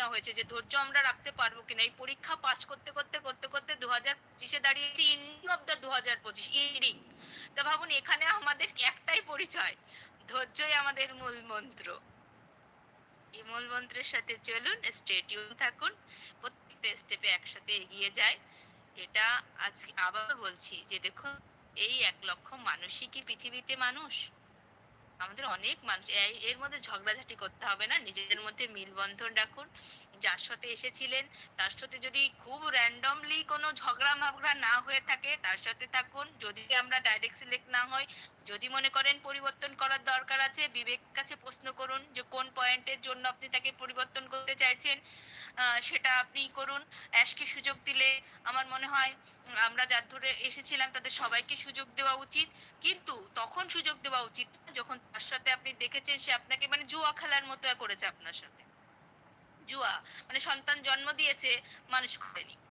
নেওয়া হয়েছে যে ধৈর্য আমরা রাখতে পারবো কিনা। এই পরীক্ষা পাস করতে 2025 এ দাঁড়িয়েছি এন্ডিং অফ দ্য 2025 এন্ডিং। তো ভাবুন এখানে আমাদের একটাই পরিচয়। ধৈর্যই আমাদের মূল মন্ত্র। এই মূল মন্ত্রের সাথে চলুন, স্টে টিউন থাকুন। প্রত্যেকটা স্টেপে একসাথে এগিয়ে যাই। এটা আজকে আবারও বলছি যে দেখুন এই ১,০০,০০০ মানুষই কি পৃথিবীতে মানুষ? আমাদের অনেক মানুষ এর মধ্যে ঝগড়াঝাটি করতে হবে না। নিজেদের মধ্যে মিলবন্ধন রাখুন। যার সাথে এসেছিলেন তার সাথে যদি খুব randomly কোনো ঝগড়া-মগড়া না হয়ে থাকে তার সাথে থাকুন। যদি আমরা ডাইরেক্ট সিলেক্ট না হই, যদি মনে করেন পরিবর্তন করার দরকার আছে, বিবেকের কাছে প্রশ্ন করুন যে কোন পয়েন্টের জন্য আপনি তাকে পরিবর্তন করতে চাইছেন। সেটা আপনি করুন। অ্যাশকে সুযোগ দিলে আমার মনে হয় আমরা যার ধরে এসেছিলাম তাদের সবাইকে সুযোগ দেওয়া উচিত। কিন্তু তখন সুযোগ দেওয়া উচিত না যখন তার সাথে আপনি দেখেছেন সে আপনাকে মানে জুয়া খেলার মতো করেছে আপনার সাথে। জুয়া মানে সন্তান জন্ম দিয়েছে, মানুষ করেনি।